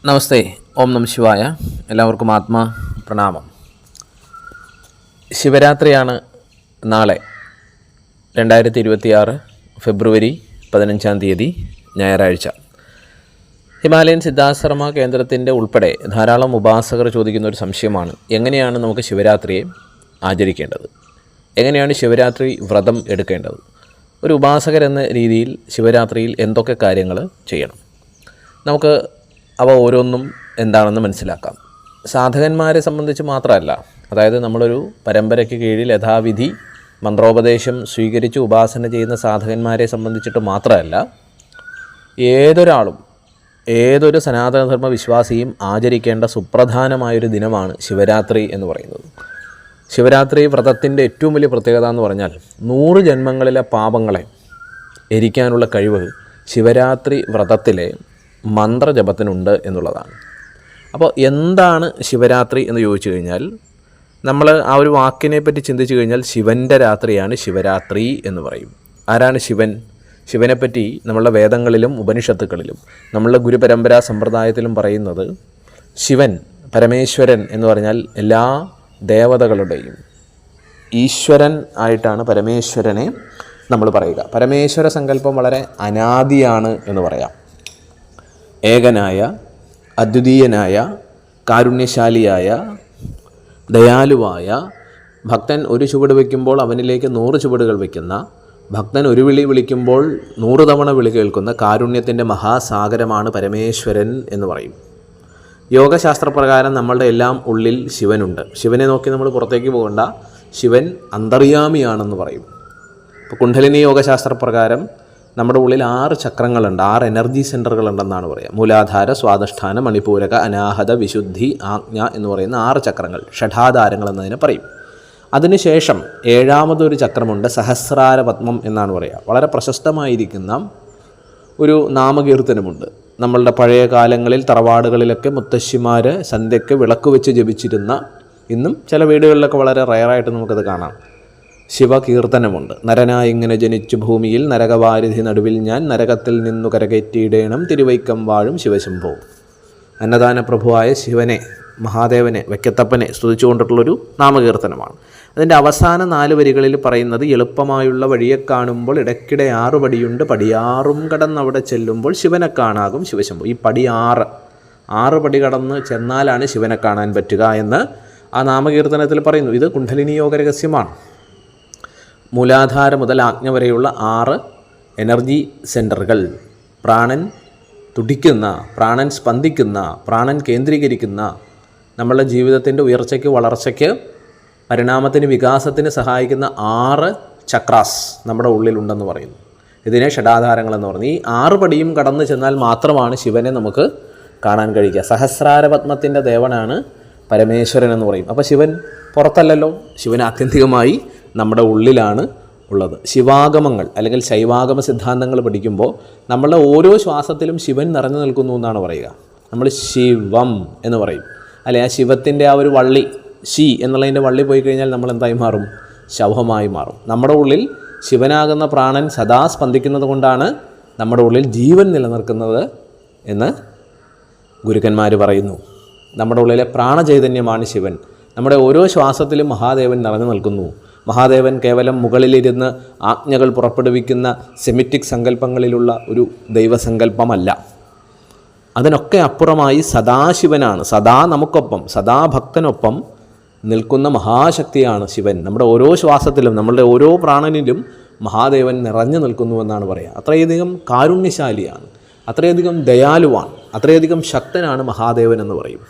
നമസ്തേ. ഓം നമ ശിവായ. എല്ലാവർക്കും ആത്മാ പ്രണാമം. ശിവരാത്രിയാണ് നാളെ 2026 ഫെബ്രുവരി 15 ഞായറാഴ്ച. ഹിമാലയൻ സിദ്ധാശ്രമ കേന്ദ്രത്തിൻ്റെ ഉൾപ്പെടെ ധാരാളം ഉപാസകർ ചോദിക്കുന്ന ഒരു സംശയമാണ്, എങ്ങനെയാണ് നമുക്ക് ശിവരാത്രിയെ ആചരിക്കേണ്ടത്, എങ്ങനെയാണ് ശിവരാത്രി വ്രതം എടുക്കേണ്ടത്, ഒരു ഉപാസകരെന്ന രീതിയിൽ ശിവരാത്രിയിൽ എന്തൊക്കെ കാര്യങ്ങൾ ചെയ്യണം, നമുക്ക് അവ ഓരോന്നും എന്താണെന്ന് മനസ്സിലാക്കാം. സാധകന്മാരെ സംബന്ധിച്ച് മാത്രമല്ല, അതായത് നമ്മളൊരു പരമ്പരയ്ക്ക് കീഴിൽ യഥാവിധി മന്ത്രോപദേശം സ്വീകരിച്ച് ഉപാസന ചെയ്യുന്ന സാധകന്മാരെ സംബന്ധിച്ചിട്ട് മാത്രമല്ല, ഏതൊരാളും ഏതൊരു സനാതനധർമ്മ വിശ്വാസിയും ആചരിക്കേണ്ട സുപ്രധാനമായൊരു ദിനമാണ് ശിവരാത്രി എന്ന് പറയുന്നത്. ശിവരാത്രി വ്രതത്തിൻ്റെ ഏറ്റവും വലിയ പ്രത്യേകത എന്ന് പറഞ്ഞാൽ 100 ജന്മങ്ങളിലെ പാപങ്ങളെ എരിക്കാനുള്ള കഴിവ് ശിവരാത്രി വ്രതത്തിലെ മന്ത്രജപത്തിനുണ്ട് എന്നുള്ളതാണ്. അപ്പോൾ എന്താണ് ശിവരാത്രി എന്ന് ചോദിച്ചു കഴിഞ്ഞാൽ, നമ്മൾ ആ ഒരു വാക്കിനെ പറ്റി ചിന്തിച്ചു കഴിഞ്ഞാൽ ശിവൻ്റെ രാത്രിയാണ് ശിവരാത്രി എന്ന് പറയും. ആരാണ് ശിവൻ? ശിവനെപ്പറ്റി നമ്മളുടെ വേദങ്ങളിലും ഉപനിഷത്തുക്കളിലും നമ്മളുടെ ഗുരുപരമ്പരാ സമ്പ്രദായത്തിലും പറയുന്നത്, ശിവൻ പരമേശ്വരൻ എന്ന് പറഞ്ഞാൽ എല്ലാ ദേവതകളുടെയും ഈശ്വരൻ ആയിട്ടാണ് പരമേശ്വരനെ നമ്മൾ പറയുക. പരമേശ്വര സങ്കല്പം വളരെ അനാദിയാണ് എന്ന് പറയാം. ഏകനായ, അദ്വിതീയനായ, കാരുണ്യശാലിയായ, ദയാലുവായ, ഭക്തൻ ഒരു ചുവട് വയ്ക്കുമ്പോൾ അവനിലേക്ക് 100 ചുവടുകൾ വയ്ക്കുന്ന, ഭക്തൻ ഒരു വിളി വിളിക്കുമ്പോൾ 100 തവണ വിളി കേൾക്കുന്ന കാരുണ്യത്തിൻ്റെ മഹാസാഗരമാണ് പരമേശ്വരൻ എന്ന് പറയും. യോഗശാസ്ത്രപ്രകാരം നമ്മളുടെ എല്ലാം ഉള്ളിൽ ശിവനുണ്ട്. ശിവനെ നോക്കി നമ്മൾ പുറത്തേക്ക് പോകണ്ട, ശിവൻ അന്തർയാമിയാണെന്ന് പറയും. ഇപ്പോൾ കുണ്ഡലിനി യോഗശാസ്ത്രപ്രകാരം നമ്മുടെ ഉള്ളിൽ 6 ചക്രങ്ങളുണ്ട്, 6 എനർജി സെൻറ്ററുകളുണ്ടെന്നാണ് പറയുക. മൂലാധാര, സ്വാധിഷ്ഠാന, മണിപൂരക, അനാഹത, വിശുദ്ധി, ആജ്ഞ എന്ന് പറയുന്ന 6 ചക്രങ്ങൾ, ഷഠാധാരങ്ങൾ എന്നതിനെ പറയും. അതിനുശേഷം 7ാമതൊരു ചക്രമുണ്ട്, സഹസ്രാര പത്മം എന്നാണ് പറയുക. വളരെ പ്രശസ്തമായിരിക്കുന്ന ഒരു നാമകീർത്തനമുണ്ട്. നമ്മളുടെ പഴയ കാലങ്ങളിൽ തറവാടുകളിലൊക്കെ മുത്തശ്ശിമാർ സന്ധ്യയ്ക്ക് വിളക്ക് വെച്ച് ജപിച്ചിരുന്ന, ഇന്നും ചില വീടുകളിലൊക്കെ വളരെ റയറായിട്ട് നമുക്കത് കാണാം, ശിവകീർത്തനമുണ്ട്. നരനായി ഇങ്ങനെ ജനിച്ചു ഭൂമിയിൽ നരകവാരിധി നടുവിൽ ഞാൻ, നരകത്തിൽ നിന്നു കരകയറ്റിയിടേണം തിരുവൈക്കം വാഴും ശിവശംഭോ. അന്നദാന പ്രഭുവായ ശിവനെ, മഹാദേവനെ, വയ്ക്കത്തപ്പനെ സ്തുതിച്ചുകൊണ്ടിട്ടുള്ളൊരു നാമകീർത്തനമാണ്. അതിൻ്റെ അവസാന 4 വരികളിൽ പറയുന്നത്, എളുപ്പമായുള്ള വഴിയെ കാണുമ്പോൾ ഇടയ്ക്കിടെ 6 പടിയുണ്ട്, പടിയാറും കടന്നവിടെ ചെല്ലുമ്പോൾ ശിവനെ കാണാകും ശിവശംഭോ. ഈ പടി 6 പടി കടന്ന് ചെന്നാലാണ് ശിവനെ കാണാൻ പറ്റുക എന്ന് ആ നാമകീർത്തനത്തിൽ പറയുന്നു. ഇത് കുണ്ഡലിനി യോഗ രഹസ്യമാണ്. മൂലാധാര മുതൽ ആജ്ഞ വരെയുള്ള 6 എനർജി സെൻറ്ററുകൾ, പ്രാണൻ തുടിക്കുന്ന, പ്രാണൻ സ്പന്ദിക്കുന്ന, പ്രാണൻ കേന്ദ്രീകരിക്കുന്ന, നമ്മളുടെ ജീവിതത്തിൻ്റെ ഉയർച്ചയ്ക്ക്, വളർച്ചയ്ക്ക്, പരിണാമത്തിന്, വികാസത്തിന് സഹായിക്കുന്ന 6 ചക്രാസ് നമ്മുടെ ഉള്ളിലുണ്ടെന്ന് പറയുന്നു. ഇതിനെ ഷഡാധാരങ്ങളെന്ന് പറഞ്ഞു. ഈ 6 പടിയും കടന്നു ചെന്നാൽ മാത്രമാണ് ശിവനെ നമുക്ക് കാണാൻ കഴിയുക. സഹസ്രാര പത്മത്തിൻ്റെ ദേവനാണ് പരമേശ്വരൻ എന്ന് പറയും. അപ്പോൾ ശിവൻ പുറത്തല്ലല്ലോ, ശിവൻ ആത്യന്തികമായി നമ്മുടെ ഉള്ളിലാണ് ഉള്ളത്. ശിവാഗമങ്ങൾ അല്ലെങ്കിൽ ശൈവാഗമ സിദ്ധാന്തങ്ങൾ പഠിക്കുമ്പോൾ നമ്മളുടെ ഓരോ ശ്വാസത്തിലും ശിവൻ നിറഞ്ഞു നിൽക്കുന്നു എന്നാണ് പറയുക. നമ്മൾ ശിവം എന്ന് പറയും, അല്ലെ? ആ ശിവത്തിൻ്റെ ആ ഒരു വള്ളി, ശി എന്നുള്ളതിൻ്റെ വള്ളി പോയി കഴിഞ്ഞാൽ നമ്മൾ എന്തായി മാറും? ശവമായി മാറും. നമ്മുടെ ഉള്ളിൽ ശിവനാകുന്ന പ്രാണൻ സദാ സ്പന്ദിക്കുന്നത് കൊണ്ടാണ് നമ്മുടെ ഉള്ളിൽ ജീവൻ നിലനിൽക്കുന്നത് എന്ന് ഗുരുക്കന്മാർ പറയുന്നു. നമ്മുടെ ഉള്ളിലെ പ്രാണചൈതന്യമാണ് ശിവൻ. നമ്മുടെ ഓരോ ശ്വാസത്തിലും മഹാദേവൻ നിറഞ്ഞു നിൽക്കുന്നു. മഹാദേവൻ കേവലം മുകളിലിരുന്ന് ആജ്ഞകൾ പുറപ്പെടുവിക്കുന്ന സെമിറ്റിക് സങ്കല്പങ്ങളിലുള്ള ഒരു ദൈവസങ്കല്പമല്ല. അതിനൊക്കെ അപ്പുറമായി സദാശിവനാണ്. സദാ നമുക്കൊപ്പം, സദാ ഭക്തനൊപ്പം നിൽക്കുന്ന മഹാശക്തിയാണ് ശിവൻ. നമ്മുടെ ഓരോ ശ്വാസത്തിലും, നമ്മളുടെ ഓരോ പ്രാണനിലും മഹാദേവൻ നിറഞ്ഞു നിൽക്കുന്നുവെന്നാണ് പറയുക. അത്രയധികം കാരുണ്യശാലിയാണ്, അത്രയധികം ദയാലുവാണ്, അത്രയധികം ശക്തനാണ് മഹാദേവൻ എന്ന് പറയും.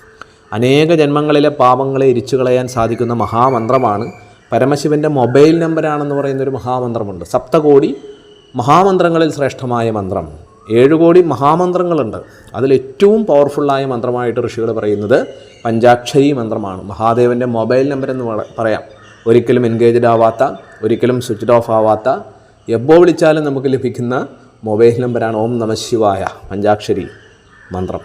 അനേക ജന്മങ്ങളിലെ പാപങ്ങളെ എരിച്ചു കളയാൻ സാധിക്കുന്ന മഹാമന്ത്രമാണ്. പരമശിവൻ്റെ മൊബൈൽ നമ്പറാണെന്ന് പറയുന്നൊരു മഹാമന്ത്രമുണ്ട്. 7 കോടി മഹാമന്ത്രങ്ങളിൽ ശ്രേഷ്ഠമായ മന്ത്രം. 7 കോടി മഹാമന്ത്രങ്ങളുണ്ട്. അതിലേറ്റവും പവർഫുള്ളായ മന്ത്രമായിട്ട് ഋഷികൾ പറയുന്നത് പഞ്ചാക്ഷരി മന്ത്രമാണ്. മഹാദേവൻ്റെ മൊബൈൽ നമ്പർ എന്ന് പറയാം. ഒരിക്കലും എൻഗേജ്ഡ് ആവാത്ത, ഒരിക്കലും സ്വിച്ച്ഡ് ഓഫ് ആവാത്ത, എപ്പോൾ വിളിച്ചാലും നമുക്ക് ലഭിക്കുന്ന മൊബൈൽ നമ്പറാണ് ഓം നമ ശിവായ പഞ്ചാക്ഷരി മന്ത്രം.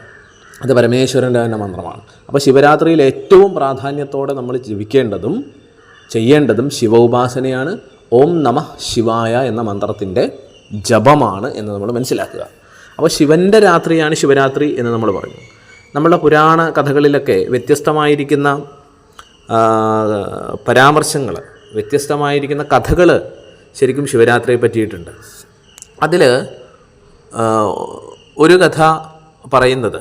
അത് പരമേശ്വരൻ്റെ തന്നെ മന്ത്രമാണ്. അപ്പോൾ ശിവരാത്രിയിൽ ഏറ്റവും പ്രാധാന്യത്തോടെ നമ്മൾ ജീവിക്കേണ്ടതും ചെയ്യേണ്ടതും ശിവ ഉപാസനയാണ്. ഓം നമ ശിവായ എന്ന മന്ത്രത്തിൻ്റെ ജപമാണ് എന്ന് നമ്മൾ മനസ്സിലാക്കുക. അപ്പോൾ ശിവൻ്റെ രാത്രിയാണ് ശിവരാത്രി എന്ന് നമ്മൾ പറഞ്ഞു. നമ്മളുടെ പുരാണ കഥകളിലൊക്കെ വ്യത്യസ്തമായിരിക്കുന്ന പരാമർശങ്ങൾ, വ്യത്യസ്തമായിരിക്കുന്ന കഥകൾ ശരിക്കും ശിവരാത്രിയെ പറ്റിയിട്ടുണ്ട്. അതിൽ ഒരു കഥ പറയുന്നത്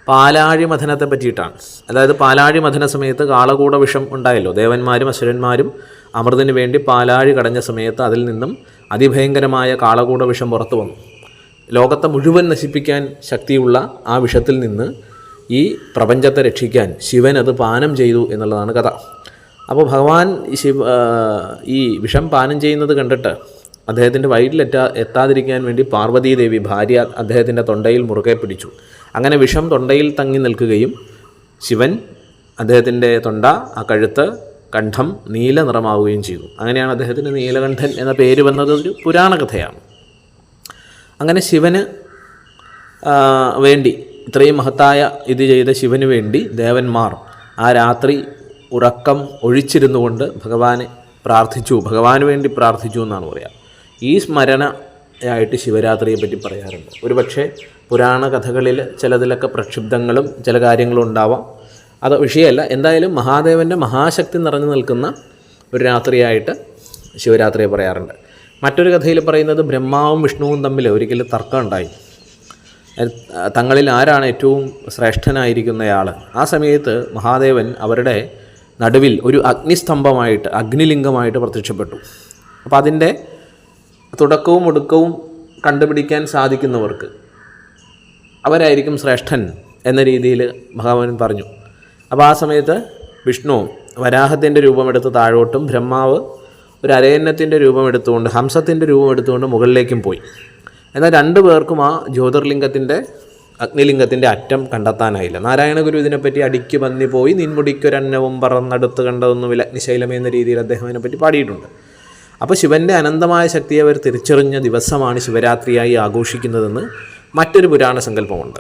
പാലാഴി മഥനത്തെ പറ്റിയിട്ടാണ്. അതായത് പാലാഴി മഥന സമയത്ത് കാളകൂട വിഷം ഉണ്ടായല്ലോ. ദേവന്മാരും അസുരന്മാരും അമൃതിന് വേണ്ടി പാലാഴി കടഞ്ഞ സമയത്ത് അതിൽ നിന്നും അതിഭയങ്കരമായ കാളകൂട വിഷം പുറത്തു വന്നു. ലോകത്തെ മുഴുവൻ നശിപ്പിക്കാൻ ശക്തിയുള്ള ആ വിഷത്തിൽ നിന്ന് ഈ പ്രപഞ്ചത്തെ രക്ഷിക്കാൻ ശിവൻ അത് പാനം ചെയ്തു എന്നുള്ളതാണ് കഥ. അപ്പോൾ ഭഗവാൻ ഈ വിഷം പാനം ചെയ്യുന്നത് കണ്ടിട്ട് അദ്ദേഹത്തിൻ്റെ വയറ്റിലെത്താതിരിക്കാൻ വേണ്ടി പാർവതീദേവി ഭാര്യ അദ്ദേഹത്തിൻ്റെ തൊണ്ടയിൽ മുറുകെ പിടിച്ചു. അങ്ങനെ വിഷം തൊണ്ടയിൽ തങ്ങി നിൽക്കുകയും ശിവൻ അദ്ദേഹത്തിൻ്റെ തൊണ്ട, ആ കഴുത്ത്, കണ്ഠം നീല നിറമാവുകയും ചെയ്തു. അങ്ങനെയാണ് അദ്ദേഹത്തിന് നീലകണ്ഠൻ എന്ന പേര് വന്നത്. ഒരു പുരാണ കഥയാണ്. അങ്ങനെ ശിവന് വേണ്ടി, ഇത്രയും മഹത്തായ ഇത് ചെയ്ത ശിവന് വേണ്ടി ദേവന്മാർ ആ രാത്രി ഉറക്കം ഒഴിച്ചിരുന്നു കൊണ്ട് ഭഗവാന് വേണ്ടി പ്രാർത്ഥിച്ചു എന്നാണ് പറയുക. ഈ സ്മരണയായിട്ട് ശിവരാത്രിയെ പറ്റി പറയാറുണ്ട്. ഒരുപക്ഷെ പുരാണ കഥകളിൽ ചിലതിലൊക്കെ പ്രക്ഷുബ്ധങ്ങളും ചില കാര്യങ്ങളും ഉണ്ടാവാം, അത് വിഷയമല്ല. എന്തായാലും മഹാദേവൻ്റെ മഹാശക്തി നിറഞ്ഞു നിൽക്കുന്ന ഒരു രാത്രിയായിട്ട് ശിവരാത്രിയെ പറയാറുണ്ട്. മറ്റൊരു കഥയിൽ പറയുന്നത് ബ്രഹ്മാവും വിഷ്ണുവും തമ്മിൽ ഒരിക്കലും തർക്കം ഉണ്ടായി. തങ്ങളിൽ ആരാണ് ഏറ്റവും ശ്രേഷ്ഠനായിരിക്കുന്നയാൾ. ആ സമയത്ത് മഹാദേവൻ അവരുടെ നടുവിൽ ഒരു അഗ്നിസ്തംഭമായിട്ട്, അഗ്നിലിംഗമായിട്ട് പ്രത്യക്ഷപ്പെട്ടു. അപ്പോൾ അതിൻ്റെ തുടക്കവും ഒടുക്കവും കണ്ടുപിടിക്കാൻ സാധിക്കുന്നവർക്ക് അവരായിരിക്കും ശ്രേഷ്ഠൻ എന്ന രീതിയിൽ ഭഗവാൻ പറഞ്ഞു. അപ്പോൾ ആ സമയത്ത് വിഷ്ണു വരാഹത്തിൻ്റെ രൂപമെടുത്ത് താഴോട്ടും, ബ്രഹ്മാവ് ഒരു അരയന്നത്തിൻ്റെ രൂപമെടുത്തുകൊണ്ട്, ഹംസത്തിൻ്റെ രൂപമെടുത്തുകൊണ്ട് മുകളിലേക്കും പോയി. എന്നാൽ രണ്ടു പേർക്കും ആ ജ്യോതിർലിംഗത്തിൻ്റെ, അഗ്നിലിംഗത്തിൻ്റെ അറ്റം കണ്ടെത്താനായില്ല. നാരായണ ഗുരു ഇതിനെപ്പറ്റി അടിക്ക് പന്നി പോയി നിൻമുടിക്കൊരന്നവും പറന്നടുത്ത് കണ്ടതൊന്നുമില്ല അഗ്നിശൈലം എന്ന രീതിയിൽ അദ്ദേഹം അതിനെപ്പറ്റി പാടിയിട്ടുണ്ട്. അപ്പോൾ ശിവൻ്റെ അനന്തമായ ശക്തിയെ അവർ തിരിച്ചറിഞ്ഞ ദിവസമാണ് ശിവരാത്രിയായി ആഘോഷിക്കുന്നതെന്ന് മറ്റൊരു പുരാണ സങ്കല്പമുണ്ട്.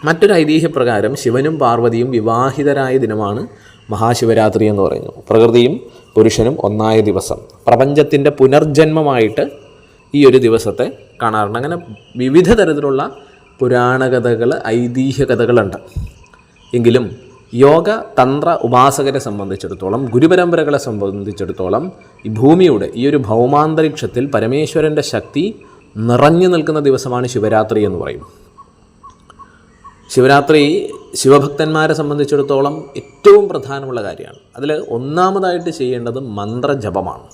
മറ്റൊരു ഐതിഹ്യപ്രകാരം ശിവനും പാർവതിയും വിവാഹിതരായ ദിനമാണ് മഹാശിവരാത്രി എന്ന് പറയുന്നു. പ്രകൃതിയും പുരുഷനും ഒന്നായ ദിവസം, പ്രപഞ്ചത്തിൻ്റെ പുനർജന്മമായിട്ട് ഈ ഒരു ദിവസത്തെ കാണാറുണ്ട്. അങ്ങനെ വിവിധ തരത്തിലുള്ള പുരാണകഥകൾ, ഐതിഹ്യ കഥകളുണ്ട്. എങ്കിലും യോഗ തന്ത്ര ഉപാസകരെ സംബന്ധിച്ചിടത്തോളം, ഗുരുപരമ്പരകളെ സംബന്ധിച്ചിടത്തോളം ഈ ഭൂമിയുടെ ഈ ഒരു ഭൗമാന്തരീക്ഷത്തിൽ പരമേശ്വരൻ്റെ ശക്തി നിറഞ്ഞു നിൽക്കുന്ന ദിവസമാണ് ശിവരാത്രി എന്ന് പറയും. ശിവരാത്രി ശിവഭക്തന്മാരെ സംബന്ധിച്ചിടത്തോളം ഏറ്റവും പ്രധാനമുള്ള കാര്യമാണ്. അതിൽ ഒന്നാമതായിട്ട് ചെയ്യേണ്ടത് മന്ത്രജപമാണ്.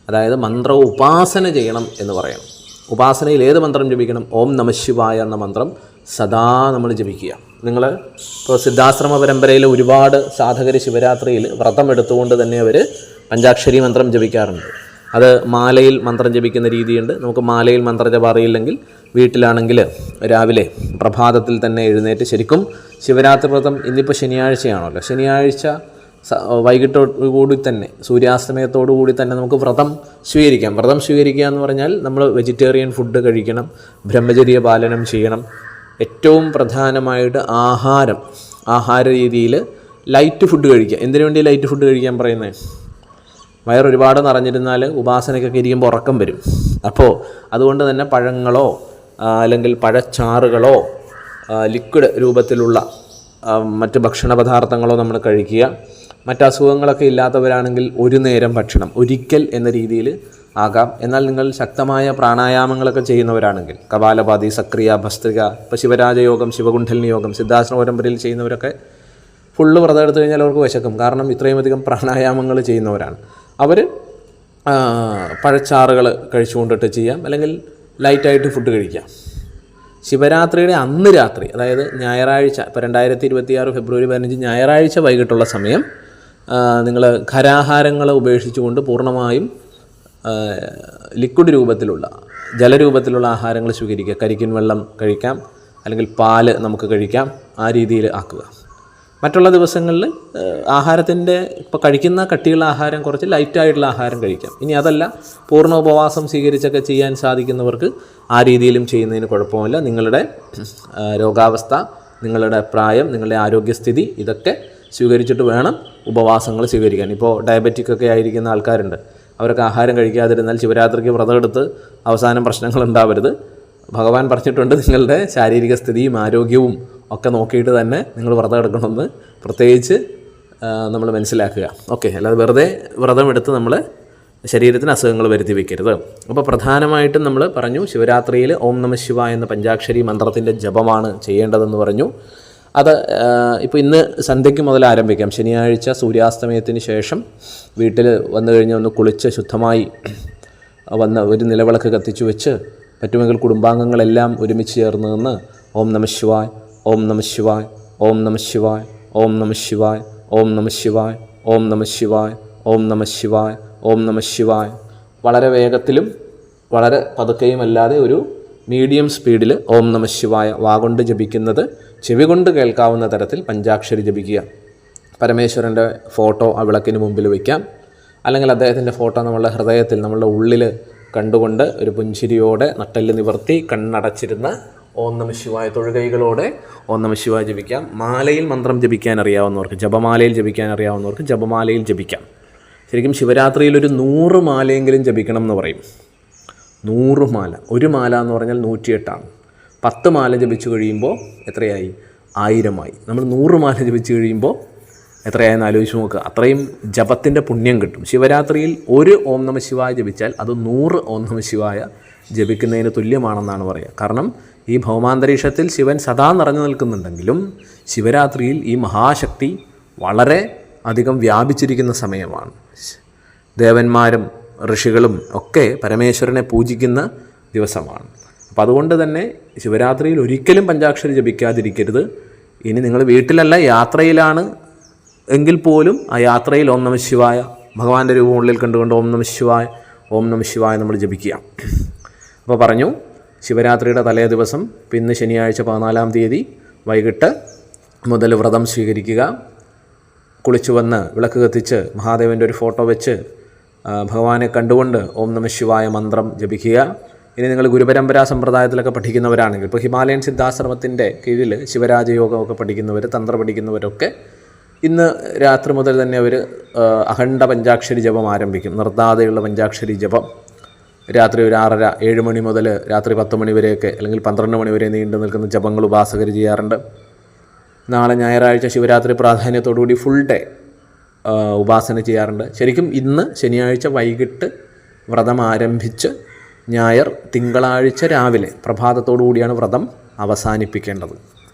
അതായത് മന്ത്ര ഉപാസന ചെയ്യണം എന്ന് പറയണം. ഉപാസനയിൽ ഏത് മന്ത്രം ജപിക്കണം? ഓം നമഃ ശിവായ എന്ന മന്ത്രം സദാ നമ്മൾ ജപിക്കുക. നിങ്ങൾ ഇപ്പോൾ സിദ്ധാശ്രമ പരമ്പരയിൽ ഒരുപാട് സാധകർ ശിവരാത്രിയിൽ വ്രതം എടുത്തുകൊണ്ട് തന്നെ അവർ പഞ്ചാക്ഷരി മന്ത്രം ജപിക്കാറുണ്ട്. അത് മാലയിൽ മന്ത്രം ജപിക്കുന്ന രീതിയുണ്ട്. നമുക്ക് മാലയിൽ മന്ത്രജപം അറിയില്ലെങ്കിൽ വീട്ടിലാണെങ്കിൽ രാവിലെ പ്രഭാതത്തിൽ തന്നെ എഴുന്നേറ്റ്, ശരിക്കും ശിവരാത്രി വ്രതം ഇന്നിപ്പോൾ ശനിയാഴ്ചയാണല്ലോ, ശനിയാഴ്ച വൈകിട്ടോടുകൂടി തന്നെ, സൂര്യാസ്തമയത്തോടു കൂടി തന്നെ നമുക്ക് വ്രതം സ്വീകരിക്കാം. വ്രതം സ്വീകരിക്കുക എന്ന് പറഞ്ഞാൽ നമ്മൾ വെജിറ്റേറിയൻ ഫുഡ് കഴിക്കണം, ബ്രഹ്മചര്യ പാലനം ചെയ്യണം. ഏറ്റവും പ്രധാനമായിട്ട് ആഹാര രീതിയിൽ ലൈറ്റ് ഫുഡ് കഴിക്കുക. എന്തിനു വേണ്ടി ലൈറ്റ് ഫുഡ് കഴിക്കാൻ പറയുന്നത്? വയറൊരുപാട് നിറഞ്ഞിരുന്നാൽ ഉപാസനയ്ക്കൊക്കെ ഇരിക്കുമ്പോൾ ഉറക്കം വരും. അപ്പോൾ അതുകൊണ്ട് തന്നെ പഴങ്ങളോ അല്ലെങ്കിൽ പഴച്ചാറുകളോ ലിക്വിഡ് രൂപത്തിലുള്ള മറ്റ് ഭക്ഷണ പദാർത്ഥങ്ങളോ നമ്മൾ കഴിക്കുക. മറ്റസുഖങ്ങളൊക്കെ ഇല്ലാത്തവരാണെങ്കിൽ ഒരു നേരം ഭക്ഷണം, ഒരിക്കൽ എന്ന രീതിയിൽ ആകാം. എന്നാൽ നിങ്ങൾ ശക്തമായ പ്രാണായാമങ്ങളൊക്കെ ചെയ്യുന്നവരാണെങ്കിൽ, കപാലഭാതി, സക്രിയ, ഭസ്ത്രിക, ഇപ്പോൾ ശിവരാജയോഗം, ശിവകുണ്ഠലിനി യോഗം, സിദ്ധാശ്രമ പരമ്പരയിൽ ചെയ്യുന്നവരൊക്കെ ഫുള്ള് വ്രതം എടുത്തു കഴിഞ്ഞാൽ അവർക്ക് വിശക്കും. കാരണം ഇത്രയും അധികം പ്രാണായാമങ്ങൾ ചെയ്യുന്നവരാണ് അവർ. പഴച്ചാറുകൾ കഴിച്ചുകൊണ്ടിട്ട് ചെയ്യാം, അല്ലെങ്കിൽ ലൈറ്റായിട്ട് ഫുഡ് കഴിക്കാം. ശിവരാത്രിയുടെ അന്ന് രാത്രി, അതായത് ഞായറാഴ്ച, ഇപ്പോൾ 2026 ഫെബ്രുവരി 15 ഞായറാഴ്ച വൈകിട്ടുള്ള സമയം നിങ്ങൾ ഖരാഹാരങ്ങൾ ഉപേക്ഷിച്ചുകൊണ്ട് പൂർണ്ണമായും ലിക്വിഡ് രൂപത്തിലുള്ള, ജലരൂപത്തിലുള്ള ആഹാരങ്ങൾ സ്വീകരിക്കുക. കരിക്കിൻ വെള്ളം കഴിക്കാം, അല്ലെങ്കിൽ പാല് നമുക്ക് കഴിക്കാം. ആ രീതിയിൽ ആക്കുക. മറ്റുള്ള ദിവസങ്ങളിൽ ആഹാരത്തിൻ്റെ, ഇപ്പോൾ കഴിക്കുന്ന കട്ടിയുള്ള ആഹാരം കുറച്ച് ലൈറ്റായിട്ടുള്ള ആഹാരം കഴിക്കാം. ഇനി അതല്ല, പൂർണ്ണ ഉപവാസം സ്വീകരിച്ചൊക്കെ ചെയ്യാൻ സാധിക്കുന്നവർക്ക് ആ രീതിയിലും ചെയ്യുന്നതിന് കുഴപ്പമില്ല. നിങ്ങളുടെ രോഗാവസ്ഥ, നിങ്ങളുടെ പ്രായം, നിങ്ങളുടെ ആരോഗ്യസ്ഥിതി ഇതൊക്കെ സ്വീകരിച്ചിട്ട് വേണം ഉപവാസങ്ങൾ സ്വീകരിക്കാൻ. ഇപ്പോൾ ഡയബറ്റിക്കൊക്കെ ആയിരിക്കുന്ന ആൾക്കാരുണ്ട്. അവരൊക്കെ ആഹാരം കഴിക്കാതിരുന്നാൽ ശിവരാത്രിക്ക് വ്രതം എടുത്ത് അവസാനം പ്രശ്നങ്ങൾ ഉണ്ടാവരുത്. ഭഗവാൻ പറഞ്ഞിട്ടുണ്ട്, നിങ്ങളുടെ ശാരീരിക സ്ഥിതിയും ആരോഗ്യവും ഒക്കെ നോക്കിയിട്ട് തന്നെ നിങ്ങൾ വ്രതം എടുക്കണമെന്ന് പ്രത്യേകിച്ച് നമ്മൾ മനസ്സിലാക്കുക. ഓക്കെ, അല്ലാതെ വെറുതെ വ്രതം എടുത്ത് നമ്മൾ ശരീരത്തിന് അസുഖങ്ങൾ വരുത്തി വയ്ക്കരുത്. അപ്പോൾ പ്രധാനമായിട്ടും നമ്മൾ പറഞ്ഞു, ശിവരാത്രിയിൽ ഓം നമ ശിവായ എന്ന പഞ്ചാക്ഷരി മന്ത്രത്തിൻ്റെ ജപമാണ് ചെയ്യേണ്ടതെന്ന് പറഞ്ഞു. അത് ഇപ്പോൾ ഇന്ന് സന്ധ്യയ്ക്ക് മുതൽ ആരംഭിക്കാം. ശനിയാഴ്ച സൂര്യാസ്തമയത്തിന് ശേഷം വീട്ടിൽ വന്നു കഴിഞ്ഞ് ഒന്ന് കുളിച്ച് ശുദ്ധമായി വന്ന് ഒരു നിലവിളക്ക് കത്തിച്ചു വെച്ച് പറ്റുമെങ്കിൽ കുടുംബാംഗങ്ങളെല്ലാം ഒരുമിച്ച് ചേർന്ന് നിന്ന് ഓം നമ ശിവായ്, ഓം നമ ശിവായ്, ഓം നമ ശിവായ്, ഓം നമ ശിവായ്, ഓം നമ ശിവായ്, ഓം നമ ശിവായ്, ഓം നമ ശിവായ്, ഓം നമ ശിവായ്, വളരെ വേഗത്തിലും വളരെ പതുക്കെയും അല്ലാതെ ഒരു മീഡിയം സ്പീഡിൽ ഓം നമ ശിവായ വാഗൊണ്ട് ജപിക്കുന്നത് ചെവി കൊണ്ട് കേൾക്കാവുന്ന തരത്തിൽ പഞ്ചാക്ഷരി ജപിക്കുക. പരമേശ്വരൻ്റെ ഫോട്ടോ ആ വിളക്കിന് മുമ്പിൽ വയ്ക്കാം. അല്ലെങ്കിൽ അദ്ദേഹത്തിൻ്റെ ഫോട്ടോ നമ്മളുടെ ഹൃദയത്തിൽ, നമ്മളുടെ ഉള്ളിൽ കണ്ടുകൊണ്ട് ഒരു പുഞ്ചിരിയോടെ നട്ടെല്ല് നിവർത്തി കണ്ണടച്ചിരുന്ന് ഓം നമ ശിവായ തൊഴുകൈകളോടെ ഓം നമ ശിവായ ജപിക്കാം. മാലയിൽ മന്ത്രം ജപിക്കാൻ അറിയാവുന്നവർക്ക്, ജപമാലയിൽ ജപിക്കാൻ അറിയാവുന്നവർക്ക് ജപമാലയിൽ ജപിക്കാം. ശരിക്കും ശിവരാത്രിയിൽ ഒരു 100 മാലയെങ്കിലും ജപിക്കണം എന്ന് പറയും. 100 മാല, ഒരു മാല എന്ന് പറഞ്ഞാൽ 108 10 മാല ജപിച്ചു കഴിയുമ്പോൾ എത്രയായി? 1000 നമ്മൾ 100 മാല ജപിച്ചു കഴിയുമ്പോൾ എത്രയായെന്ന് ആലോചിച്ച് നോക്കുക. അത്രയും ജപത്തിൻ്റെ പുണ്യം കിട്ടും. ശിവരാത്രിയിൽ ഒരു ഓം നമ ശിവായ ജപിച്ചാൽ അത് 100 ഓം നമ ശിവായ ജപിക്കുന്നതിന് തുല്യമാണെന്നാണ് പറയുക. കാരണം ഈ ഭൗമാന്തരീക്ഷത്തിൽ ശിവൻ സദാ നിറഞ്ഞു നിൽക്കുന്നുണ്ടെങ്കിലും ശിവരാത്രിയിൽ ഈ മഹാശക്തി വളരെ അധികം വ്യാപിച്ചിരിക്കുന്ന സമയമാണ്. ദേവന്മാരും ഋഷികളും ഒക്കെ പരമേശ്വരനെ പൂജിക്കുന്ന ദിവസമാണ്. അപ്പോൾ അതുകൊണ്ട് തന്നെ ശിവരാത്രിയിൽ ഒരിക്കലും പഞ്ചാക്ഷരി ജപിക്കാതിരിക്കരുത്. ഇനി നിങ്ങൾ വീട്ടിലല്ല യാത്രയിലാണ് എങ്കിൽ പോലും ആ യാത്രയിൽ ഓം നമ ശിവായ ഭഗവാന്റെ രൂപം ഉള്ളിൽ കണ്ടുകൊണ്ട് ഓം നമ ശിവായ, ഓം നമ ശിവായ നമ്മൾ ജപിക്കുക. അപ്പോൾ പറഞ്ഞു, ശിവരാത്രിയുടെ തലേ ദിവസം, പിന്നെ ശനിയാഴ്ച 14-ാം തീയതി വൈകിട്ട് മുതൽ വ്രതം സ്വീകരിക്കുക. കുളിച്ചു വന്ന് വിളക്ക് കത്തിച്ച് മഹാദേവൻ്റെ ഒരു ഫോട്ടോ വെച്ച് ഭഗവാനെ കണ്ടുകൊണ്ട് ഓം നമ ശിവായ മന്ത്രം ജപിക്കുക. ഇനി നിങ്ങൾ ഗുരുപരമ്പരാ സമ്പ്രദായത്തിലൊക്കെ പഠിക്കുന്നവരാണെങ്കിൽ, ഇപ്പോൾ ഹിമാലയൻ സിദ്ധാശ്രമത്തിൻ്റെ കീഴിൽ ശിവരാജയോഗമൊക്കെ പഠിക്കുന്നവർ, തന്ത്ര പഠിക്കുന്നവരൊക്കെ ഇന്ന് രാത്രി മുതൽ തന്നെ അവർ അഖണ്ഡ പഞ്ചാക്ഷരി ജപം ആരംഭിക്കും. നിർത്താതെയുള്ള പഞ്ചാക്ഷരി ജപം രാത്രി ഒരു 6:30-7 മണി മുതൽ രാത്രി 10 മണി വരെയൊക്കെ, അല്ലെങ്കിൽ 12 മണി വരെ നീണ്ടു നിൽക്കുന്ന ജപങ്ങൾ ഉപാസകർ ചെയ്യാറുണ്ട്. നാളെ ഞായറാഴ്ച ശിവരാത്രി പ്രാധാന്യത്തോടുകൂടി ഫുൾ ഡേ ഉപാസന ചെയ്യാറുണ്ട്. ശരിക്കും ഇന്ന് ശനിയാഴ്ച വൈകിട്ട് വ്രതം ആരംഭിച്ച് ഞായർ തിങ്കളാഴ്ച രാവിലെ പ്രഭാതത്തോടു കൂടിയാണ് വ്രതം അവസാനിപ്പിക്കേണ്ടത്.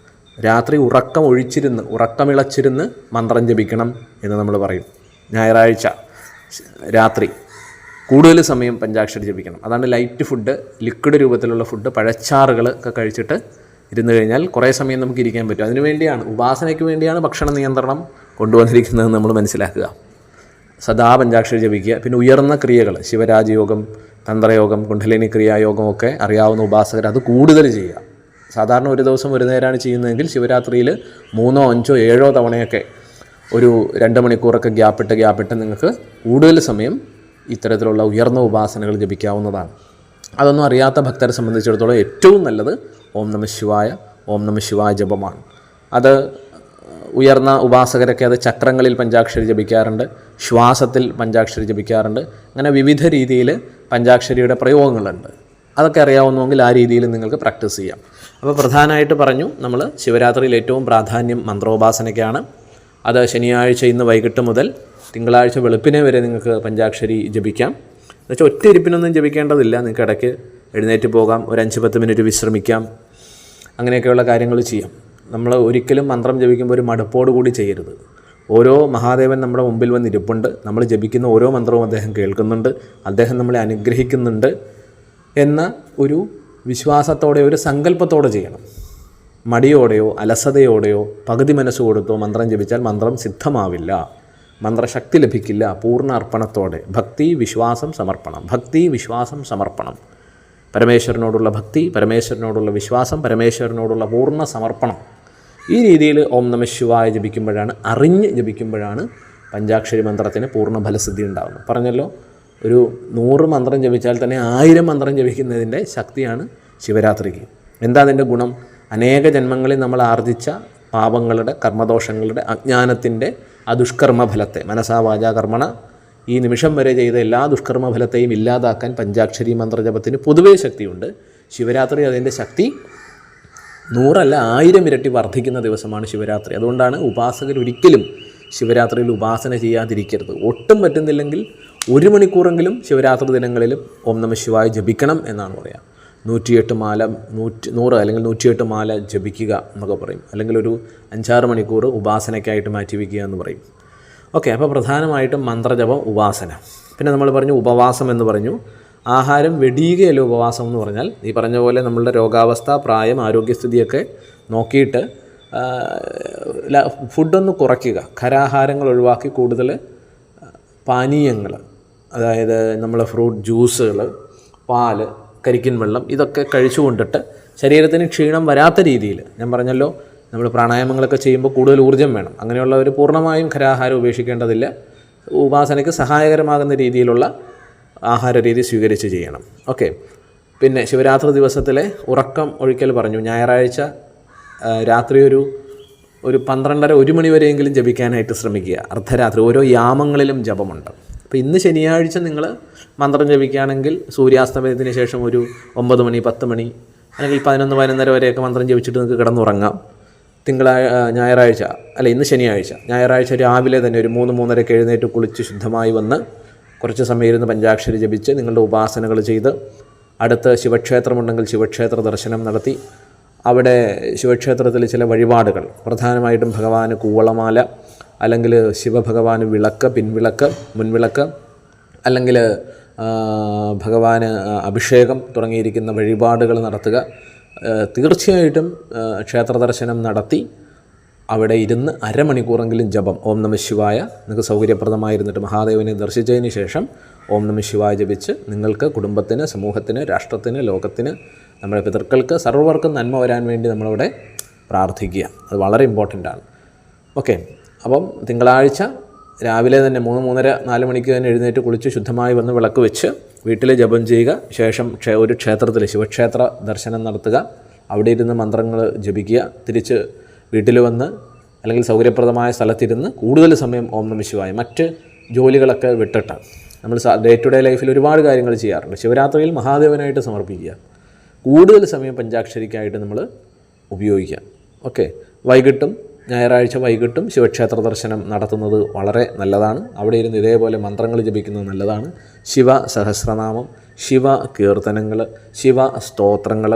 രാത്രി ഉറക്കമിളച്ചിരുന്ന് മന്ത്രം ജപിക്കണം എന്ന് നമ്മൾ പറയും. ഞായറാഴ്ച രാത്രി കൂടുതൽ സമയം പഞ്ചാക്ഷരി ജപിക്കണം. അതാണ് ലൈറ്റ് ഫുഡ്, ലിക്വിഡ് രൂപത്തിലുള്ള ഫുഡ്, പഴച്ചാറുകൾ ഒക്കെ കഴിച്ചിട്ട് ഇരുന്ന് കഴിഞ്ഞാൽ കുറേ സമയം നമുക്ക് ഇരിക്കാൻ പറ്റും. അതിനുവേണ്ടിയാണ്, ഉപാസനയ്ക്ക് വേണ്ടിയാണ് ഭക്ഷണ നിയന്ത്രണം കൊണ്ടുവന്നിരിക്കുന്നതെന്ന് നമ്മൾ മനസ്സിലാക്കുക. സദാ പഞ്ചാക്ഷരി ജപിക്കുക. പിന്നെ ഉയർന്ന ക്രിയകൾ, ശിവരാജയോഗം, തന്ത്രയോഗം, കുണ്ഡലിനി ക്രിയായോഗം ഒക്കെ അറിയാവുന്ന ഉപാസകർ അത് കൂടുതൽ ചെയ്യുക. സാധാരണ ഒരു ദിവസം ഒരു നേരമാണ് ചെയ്യുന്നതെങ്കിൽ ശിവരാത്രിയിൽ 3, 5, 7 തവണയൊക്കെ ഒരു 2 മണിക്കൂറൊക്കെ ഗ്യാപ്പിട്ട് നിങ്ങൾക്ക് കൂടുതൽ സമയം ഇത്തരത്തിലുള്ള ഉയർന്ന ഉപാസനകൾ ജപിക്കാവുന്നതാണ്. അതൊന്നും അറിയാത്ത ഭക്തരെ സംബന്ധിച്ചിടത്തോളം ഏറ്റവും നല്ലത് ഓം നമ ശിവായ, ഓം നമ ശിവായ ജപമാണ്. അത് ഉയർന്ന ഉപാസകരൊക്കെ അത് ചക്രങ്ങളിൽ പഞ്ചാക്ഷരി ജപിക്കാറുണ്ട്, ശ്വാസത്തിൽ പഞ്ചാക്ഷരി ജപിക്കാറുണ്ട്. അങ്ങനെ വിവിധ രീതിയിൽ പഞ്ചാക്ഷരിയുടെ പ്രയോഗങ്ങളുണ്ട്. അതൊക്കെ അറിയാവുന്നെങ്കിൽ ആ രീതിയിൽ നിങ്ങൾക്ക് പ്രാക്ടീസ് ചെയ്യാം. അപ്പോൾ പ്രധാനമായിട്ട് പറഞ്ഞു, നമ്മൾ ശിവരാത്രിയിൽ ഏറ്റവും പ്രാധാന്യം മന്ത്രോപാസനയ്ക്കാണ്. അത് ശനിയാഴ്ച ഇന്ന് വൈകിട്ട് മുതൽ തിങ്കളാഴ്ച വെളുപ്പിനെ വരെ നിങ്ങൾക്ക് പഞ്ചാക്ഷരി ജപിക്കാം. എന്നുവെച്ചാൽ ഒറ്റ ഇരിപ്പിനൊന്നും ജപിക്കേണ്ടതില്ല. നിങ്ങൾക്ക് ഇടയ്ക്ക് എഴുന്നേറ്റ് പോകാം, ഒരു 5-10 മിനിറ്റ് വിശ്രമിക്കാം, അങ്ങനെയൊക്കെയുള്ള കാര്യങ്ങൾ ചെയ്യാം. നമ്മൾ ഒരിക്കലും മന്ത്രം ജപിക്കുമ്പോൾ ഒരു മടുപ്പോട് കൂടി ചെയ്യരുത്. ഓരോ മഹാദേവൻ നമ്മുടെ മുമ്പിൽ വന്നിരിപ്പുണ്ട്, നമ്മൾ ജപിക്കുന്ന ഓരോ മന്ത്രവും അദ്ദേഹം കേൾക്കുന്നുണ്ട്, അദ്ദേഹം നമ്മളെ അനുഗ്രഹിക്കുന്നുണ്ട് എന്ന ഒരു വിശ്വാസത്തോടെ, ഒരു സങ്കല്പത്തോടെ ചെയ്യണം. മടിയോടെയോ അലസതയോടെയോ പകുതി മനസ്സ് കൊടുത്തോ മന്ത്രം ജപിച്ചാൽ മന്ത്രം സിദ്ധമാവില്ല, മന്ത്രശക്തി ലഭിക്കില്ല. പൂർണ്ണ അർപ്പണത്തോടെ ഭക്തി, വിശ്വാസം, സമർപ്പണം, ഭക്തി, വിശ്വാസം, സമർപ്പണം. പരമേശ്വരനോടുള്ള ഭക്തി, പരമേശ്വരനോടുള്ള വിശ്വാസം, പരമേശ്വരനോടുള്ള പൂർണ്ണ സമർപ്പണം. ഈ രീതിയിൽ ഓം നമ ശിവായ ജപിക്കുമ്പോഴാണ്, അറിഞ്ഞ് ജപിക്കുമ്പോഴാണ് പഞ്ചാക്ഷരി മന്ത്രത്തിന് പൂർണ്ണ ഫലസിദ്ധി ഉണ്ടാകുന്നത്. പറഞ്ഞല്ലോ, ഒരു 100 മന്ത്രം ജപിച്ചാൽ തന്നെ 1000 മന്ത്രം ജപിക്കുന്നതിൻ്റെ ശക്തിയാണ് ശിവരാത്രിക്ക്. എന്താ അതിൻ്റെ ഗുണം? അനേക ജന്മങ്ങളിൽ നമ്മൾ ആർജിച്ച പാപങ്ങളുടെ, കർമ്മദോഷങ്ങളുടെ, അജ്ഞാനത്തിൻ്റെ ആ ദുഷ്കർമ്മഫലത്തെ, മനസാ വാചാ കർമ്മണ, ഈ നിമിഷം വരെ ചെയ്ത എല്ലാ ദുഷ്കർമ്മഫലത്തെയും ഇല്ലാതാക്കാൻ പഞ്ചാക്ഷരി മന്ത്രജപത്തിന് പൊതുവേ ശക്തിയുണ്ട്. ശിവരാത്രി അതിൻ്റെ ശക്തി 100 അല്ല 1000 ഇരട്ടി വർദ്ധിക്കുന്ന ദിവസമാണ് ശിവരാത്രി. അതുകൊണ്ടാണ് ഉപാസകർ ഒരിക്കലും ശിവരാത്രിയിൽ ഉപാസന ചെയ്യാതിരിക്കരുത്. ഒട്ടും പറ്റുന്നില്ലെങ്കിൽ 1 മണിക്കൂറെങ്കിലും ശിവരാത്രി ദിനങ്ങളിലും ഓം നമഃ ശിവായ ജപിക്കണം എന്നാണ് പറയുക. 108 മാല 100 അല്ലെങ്കിൽ 108 മാല ജപിക്കുക എന്നൊക്കെ പറയും. അല്ലെങ്കിൽ ഒരു 5-6 മണിക്കൂർ ഉപാസനയ്ക്കായിട്ട് മാറ്റിവെക്കുക എന്ന് പറയും. ഓക്കെ, അപ്പോൾ പ്രധാനമായിട്ടും മന്ത്രജപം, ഉപാസന. പിന്നെ നമ്മൾ പറഞ്ഞു ഉപവാസം എന്ന് പറഞ്ഞു. ആഹാരം വെടിയുകയല്ല ഉപവാസം എന്ന് പറഞ്ഞാൽ. ഈ പറഞ്ഞ പോലെ നമ്മളുടെ രോഗാവസ്ഥ, പ്രായം, ആരോഗ്യസ്ഥിതിയൊക്കെ നോക്കിയിട്ട് ഫുഡൊന്ന് കുറയ്ക്കുക. ഖരാഹാരങ്ങൾ ഒഴിവാക്കി കൂടുതൽ പാനീയങ്ങൾ, അതായത് നമ്മൾ ഫ്രൂട്ട് ജ്യൂസുകൾ, പാല്, കരിക്കിൻ വെള്ളം ഇതൊക്കെ കഴിച്ചുകൊണ്ടിട്ട് ശരീരത്തിന് ക്ഷീണം വരാത്ത രീതിയിൽ, ഞാൻ പറഞ്ഞല്ലോ നമ്മൾ പ്രാണായാമങ്ങളൊക്കെ ചെയ്യുമ്പോൾ കൂടുതൽ ഊർജ്ജം വേണം. അങ്ങനെയുള്ളവർ പൂർണ്ണമായും ഖരാഹാരം ഉപേക്ഷിക്കേണ്ടതില്ല. ഉപാസനയ്ക്ക് സഹായകരമാകുന്ന രീതിയിലുള്ള ആഹാര രീതി സ്വീകരിച്ച് ചെയ്യണം. ഓക്കെ, പിന്നെ ശിവരാത്രി ദിവസത്തിലെ ഉറക്കം ഒഴിക്കൽ പറഞ്ഞു. ഞായറാഴ്ച രാത്രി ഒരു 12:30-1 മണി വരെയെങ്കിലും ജപിക്കാനായിട്ട് ശ്രമിക്കുക. അർദ്ധരാത്രി ഓരോ യാമങ്ങളിലും ജപമുണ്ട്. അപ്പോൾ ഇന്ന് ശനിയാഴ്ച നിങ്ങൾ മന്ത്രം ജപിക്കുകയാണെങ്കിൽ സൂര്യാസ്തമയത്തിന് ശേഷം ഒരു 9 മണി 10 മണി അല്ലെങ്കിൽ 11-11:30 വരെയൊക്കെ മന്ത്രം ജപിച്ചിട്ട് നിങ്ങൾക്ക് കിടന്നുറങ്ങാം. ഞായറാഴ്ച അല്ല, ഇന്ന് ഞായറാഴ്ച രാവിലെ തന്നെ ഒരു 3-3:30 എഴുന്നേറ്റ് കുളിച്ച് ശുദ്ധമായി വന്ന് കുറച്ച് സമയം ഇരുന്ന് പഞ്ചാക്ഷരി ജപിച്ച് നിങ്ങളുടെ ഉപാസനകൾ ചെയ്ത് അടുത്ത് ശിവക്ഷേത്രമുണ്ടെങ്കിൽ ശിവക്ഷേത്ര ദർശനം നടത്തി അവിടെ ശിവക്ഷേത്രത്തിൽ ചില വഴിപാടുകൾ, പ്രധാനമായിട്ടും ഭഗവാന് കൂവളമാല, അല്ലെങ്കിൽ ശിവഭഗവാന് വിളക്ക്, പിൻവിളക്ക്, മുൻവിളക്ക്, അല്ലെങ്കിൽ ഭഗവാന് അഭിഷേകം തുടങ്ങിയിരിക്കുന്ന വഴിപാടുകൾ നടത്തുക. തീർച്ചയായിട്ടും ക്ഷേത്ര ദർശനം നടത്തി അവിടെ ഇരുന്ന് അരമണിക്കൂറെങ്കിലും ജപം ഓം നമഃ ശിവായ നിങ്ങൾക്ക് സൗകര്യപ്രദമായിരുന്നിട്ട് മഹാദേവനെ ദർശിച്ചതിന് ശേഷം ഓം നമഃ ശിവായ ജപിച്ച് നിങ്ങൾക്ക് കുടുംബത്തിന്, സമൂഹത്തിന്, രാഷ്ട്രത്തിന്, ലോകത്തിന്, നമ്മുടെ പിതൃക്കൾക്ക് സർവ്വർക്കും നന്മ വരാൻ വേണ്ടി നമ്മളവിടെ പ്രാർത്ഥിക്കുക. അത് വളരെ ഇമ്പോർട്ടൻ്റ് ആണ്. ഓക്കെ, അപ്പം തിങ്കളാഴ്ച രാവിലെ തന്നെ 3-3:30-4 മണിക്ക് തന്നെ എഴുന്നേറ്റ് കുളിച്ച് ശുദ്ധമായി വന്ന് വിളക്ക് വെച്ച് വീട്ടിൽ ജപം ചെയ്യുക. ശേഷം ഒരു ക്ഷേത്രത്തിൽ ശിവക്ഷേത്ര ദർശനം നടത്തുക. അവിടെ ഇരുന്ന് മന്ത്രങ്ങൾ ജപിക്കുക. തിരിച്ച് വീട്ടിൽ വന്ന് അല്ലെങ്കിൽ സൗകര്യപ്രദമായ സ്ഥലത്തിരുന്ന് കൂടുതൽ സമയം ഓം നമഃ ശിവായ, മറ്റ് ജോലികളൊക്കെ വിട്ടിട്ട് നമ്മൾ ഡേ ടു ഡേ ലൈഫിൽ ഒരുപാട് കാര്യങ്ങൾ ചെയ്യാറുണ്ട്. ശിവരാത്രിയിൽ മഹാദേവനായിട്ട് സമർപ്പിക്കുക. കൂടുതൽ സമയം പഞ്ചാക്ഷരിക്കായിട്ട് നമ്മൾ ഉപയോഗിക്കുക. ഓക്കെ, ഞായറാഴ്ച വൈകിട്ടും ശിവക്ഷേത്ര ദർശനം നടത്തുന്നത് വളരെ നല്ലതാണ്. അവിടെ ഇരുന്ന് ഇതേപോലെ മന്ത്രങ്ങൾ ജപിക്കുന്നത് നല്ലതാണ്. ശിവ സഹസ്രനാമം, ശിവ കീർത്തനങ്ങൾ, ശിവ സ്തോത്രങ്ങൾ,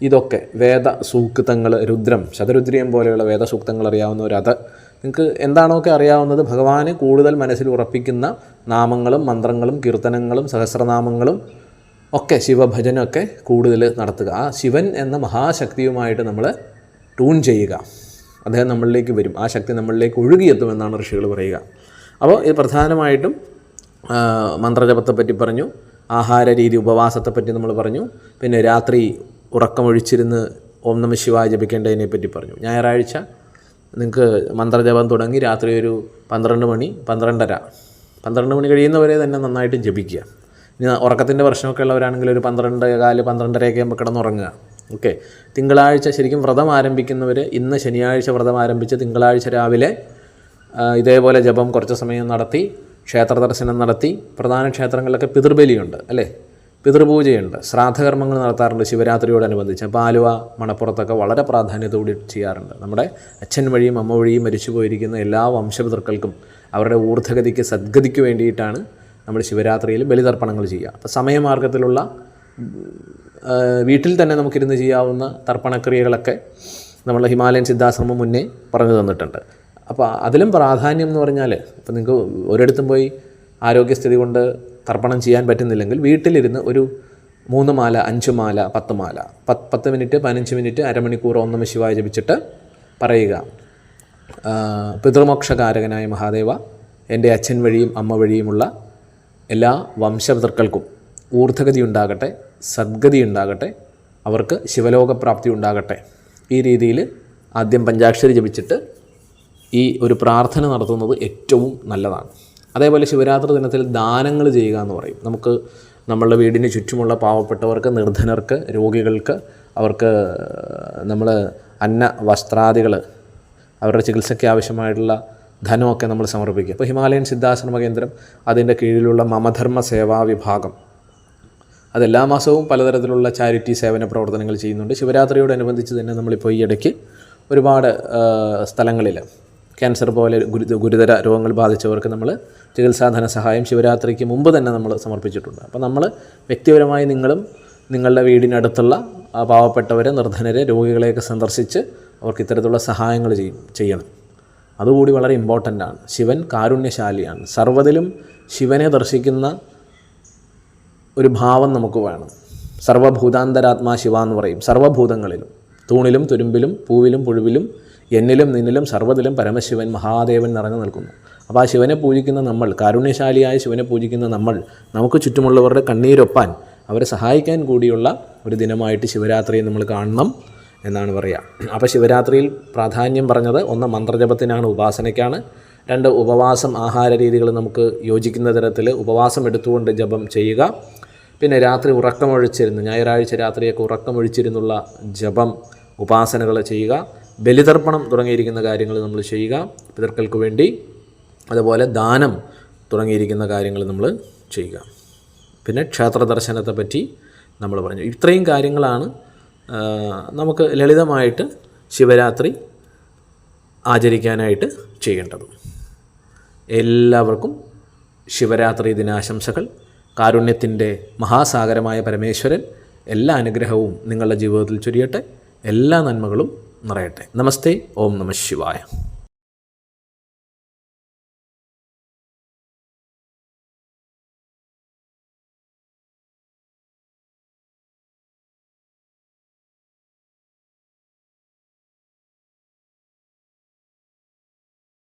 ഇതൊക്കെ വേദ സൂക്തങ്ങൾ, രുദ്രം, ശതരുദ്രിയം പോലെയുള്ള വേദസൂക്തങ്ങൾ അറിയാവുന്നവരത് നിങ്ങൾക്ക് എന്താണൊക്കെ അറിയാവുന്നത് ഭഗവാന് കൂടുതൽ മനസ്സിൽ ഉറപ്പിക്കുന്ന നാമങ്ങളും മന്ത്രങ്ങളും കീർത്തനങ്ങളും സഹസ്രനാമങ്ങളും ഒക്കെ ശിവഭജനമൊക്കെ കൂടുതൽ നടത്തുക. ആ ശിവൻ എന്ന മഹാശക്തിയുമായിട്ട് നമ്മൾ ട്യൂൺ ചെയ്യുക. അദ്ദേഹം നമ്മളിലേക്ക് വരും, ആ ശക്തി നമ്മളിലേക്ക് ഒഴുകിയെത്തുമെന്നാണ് ഋഷികൾ പറയുക. അപ്പോൾ ഇത് പ്രധാനമായിട്ടും മന്ത്രജപത്തെപ്പറ്റി പറഞ്ഞു, ആഹാര രീതി ഉപവാസത്തെപ്പറ്റി നമ്മൾ പറഞ്ഞു, പിന്നെ രാത്രി ഉറക്കമൊഴിച്ചിരുന്ന് ഓം നമഃ ശിവായ ജപിക്കേണ്ടതിനെപ്പറ്റി പറഞ്ഞു. ഞായറാഴ്ച നിങ്ങൾക്ക് മന്ത്രജപം തുടങ്ങി രാത്രി ഒരു 12 മണി 12:30 കഴിയുന്നവരെ തന്നെ നന്നായിട്ട് ജപിക്കുക. ഇനി ഉറക്കത്തിൻ്റെ പ്രശ്നമൊക്കെ ഉള്ളവരാണെങ്കിൽ ഒരു 12:15 12:30 ആകുമ്പോൾ കിടന്നുറങ്ങുക. ഓക്കെ, തിങ്കളാഴ്ച ശരിക്കും വ്രതം ആരംഭിക്കുന്നവർ ഇന്ന് ശനിയാഴ്ച വ്രതം ആരംഭിച്ച് തിങ്കളാഴ്ച രാവിലെ ഇതേപോലെ ജപം കുറച്ച് സമയം നടത്തി ക്ഷേത്ര ദർശനം നടത്തി. പ്രധാന ക്ഷേത്രങ്ങളിലൊക്കെ പിതൃബലിയുണ്ട് അല്ലേ, പിതൃപൂജയുണ്ട്, ശ്രാദ്ധകർമ്മങ്ങൾ നടത്താറുണ്ട് ശിവരാത്രിയോടനുബന്ധിച്ച്. അപ്പോൾ ആലുവ, മണപ്പുറത്തൊക്കെ വളരെ പ്രാധാന്യത്തോടെ ചെയ്യാറുണ്ട്. നമ്മുടെ അച്ഛൻ വഴിയും അമ്മ വഴിയും മരിച്ചു പോയിരിക്കുന്ന എല്ലാ വംശപിതൃക്കൾക്കും അവരുടെ ഊർദ്ധഗതിക്ക് സദ്ഗതിക്ക് വേണ്ടിയിട്ടാണ് നമ്മൾ ശിവരാത്രിയിൽ ബലിതർപ്പണങ്ങൾ ചെയ്യുക. അപ്പോൾ സമയമാർഗത്തിലുള്ള വീട്ടിൽ തന്നെ നമുക്കിരുന്ന് ചെയ്യാവുന്ന തർപ്പണക്രിയകളൊക്കെ നമ്മൾ ഹിമാലയൻ സിദ്ധാശ്രമം മുന്നേ പറഞ്ഞു തന്നിട്ടുണ്ട്. അപ്പോൾ അതിലും പ്രാധാന്യം എന്ന് പറഞ്ഞാൽ, ഇപ്പോൾ നിങ്ങൾക്ക് ഒരിടത്തും പോയി ആരോഗ്യസ്ഥിതി കൊണ്ട് തർപ്പണം ചെയ്യാൻ പറ്റുന്നില്ലെങ്കിൽ വീട്ടിലിരുന്ന് ഒരു 3 മാല 5 മാല 10 മാല 10 മിനിറ്റ് 15 മിനിറ്റ് അരമണിക്കൂർ ഓം നമഃ ശിവായ ജപിച്ചിട്ട് പറയുക, പിതൃമോക്ഷകാരകനായ മഹാദേവ, എൻ്റെ അച്ഛൻ വഴിയും അമ്മ വഴിയുമുള്ള എല്ലാ വംശപിതൃക്കൾക്കും ഊർദ്ധഗതി ഉണ്ടാകട്ടെ, സദ്ഗതി ഉണ്ടാകട്ടെ, അവർക്ക് ശിവലോകപ്രാപ്തി ഉണ്ടാകട്ടെ. ഈ രീതിയിൽ ആദ്യം പഞ്ചാക്ഷരി ജപിച്ചിട്ട് ഈ ഒരു പ്രാർത്ഥന നടത്തുന്നത് ഏറ്റവും നല്ലതാണ്. അതേപോലെ ശിവരാത്രി ദിനത്തിൽ ദാനങ്ങൾ ചെയ്യുക എന്ന് പറയും. നമുക്ക് നമ്മളുടെ വീടിന് ചുറ്റുമുള്ള പാവപ്പെട്ടവർക്ക്, നിർധനർക്ക്, രോഗികൾക്ക് അവർക്ക് നമ്മൾ അന്ന വസ്ത്രാദികൾ, അവരുടെ ചികിത്സയ്ക്ക് ആവശ്യമായിട്ടുള്ള ധനമൊക്കെ നമ്മൾ സമർപ്പിക്കുക. ഇപ്പോൾ ഹിമാലയൻ സിദ്ധാശ്രമ കേന്ദ്രം അതിൻ്റെ കീഴിലുള്ള മമധർമ്മ സേവാ വിഭാഗം അതെല്ലാ മാസവും പലതരത്തിലുള്ള ചാരിറ്റി സേവന പ്രവർത്തനങ്ങൾ ചെയ്യുന്നുണ്ട്. ശിവരാത്രിയോടനുബന്ധിച്ച് തന്നെ നമ്മളിപ്പോൾ ഈ ഇടയ്ക്ക് ഒരുപാട് സ്ഥലങ്ങളിൽ ക്യാൻസർ പോലെ ഗുരുതര രോഗങ്ങൾ ബാധിച്ചവർക്ക് നമ്മൾ ചികിത്സാ ധനസഹായം ശിവരാത്രിക്ക് മുമ്പ് തന്നെ നമ്മൾ സമർപ്പിച്ചിട്ടുണ്ട്. അപ്പോൾ നമ്മൾ വ്യക്തിപരമായി നിങ്ങളും നിങ്ങളുടെ വീടിനടുത്തുള്ള പാവപ്പെട്ടവരെ, നിർധനരെ, രോഗികളെയൊക്കെ സന്ദർശിച്ച് അവർക്ക് ഇത്തരത്തിലുള്ള സഹായങ്ങൾ ചെയ്യണം. അതുകൂടി വളരെ ഇമ്പോർട്ടൻ്റ് ആണ്. ശിവൻ കാരുണ്യശാലിയാണ്. സർവ്വതിലും ശിവനെ ദർശിക്കുന്ന ഒരു ഭാവം നമുക്ക് വേണം. സർവ്വഭൂതാന്തരാത്മാ ശിവ എന്ന് പറയും. സർവ്വഭൂതങ്ങളിലും, തൂണിലും തുരുമ്പിലും പൂവിലും പുഴുവിലും എന്നിലും നിന്നിലും സർവ്വതിലും പരമശിവൻ മഹാദേവൻ നിറഞ്ഞു നിൽക്കുന്നു. അപ്പോൾ ആ ശിവനെ പൂജിക്കുന്ന നമ്മൾ, കാരുണ്യശാലിയായ ശിവനെ പൂജിക്കുന്ന നമ്മൾ, നമുക്ക് ചുറ്റുമുള്ളവരുടെ കണ്ണീരൊപ്പാൻ അവരെ സഹായിക്കാൻ കൂടിയുള്ള ഒരു ദിനമായിട്ട് ശിവരാത്രിയെ നമ്മൾ കാണണം എന്നാണ് പറയുക. അപ്പോൾ ശിവരാത്രിയിൽ പ്രാധാന്യം പറഞ്ഞത് 1 മന്ത്രജപത്തിനാണ്, ഉപാസനയ്ക്കാണ്. 2 ഉപവാസം, ആഹാര രീതികൾ നമുക്ക് യോജിക്കുന്ന തരത്തിൽ ഉപവാസം എടുത്തുകൊണ്ട് ജപം ചെയ്യുക. പിന്നെ രാത്രി ഉറക്കമൊഴിച്ചിരുന്ന്, ഞായറാഴ്ച രാത്രിയൊക്കെ ഉറക്കമൊഴിച്ചിരുന്നുള്ള ജപം, ഉപാസനകൾ ചെയ്യുക. ബലിതർപ്പണം തുടങ്ങിയിരിക്കുന്ന കാര്യങ്ങൾ നമ്മൾ ചെയ്യുക പിതൃക്കൾക്ക് വേണ്ടി. അതുപോലെ ദാനം തുടങ്ങിയിരിക്കുന്ന കാര്യങ്ങൾ നമ്മൾ ചെയ്യുക. പിന്നെ ക്ഷേത്ര ദർശനത്തെ പറ്റി നമ്മൾ പറഞ്ഞു. ഇത്രയും കാര്യങ്ങളാണ് നമുക്ക് ലളിതമായിട്ട് ശിവരാത്രി ആചരിക്കാനായിട്ട് ചെയ്യേണ്ടത്. എല്ലാവർക്കും ശിവരാത്രി ദിനാശംസകൾ. കാരുണ്യത്തിൻ്റെ മഹാസാഗരമായ പരമേശ്വരൻ എല്ലാ അനുഗ്രഹവും നിങ്ങളുടെ ജീവിതത്തിൽ ചൊരിയട്ടെ. എല്ലാ നന്മകളും നിറയട്ടെ. നമസ്തേ. ഓം നമഃ ശിവായ.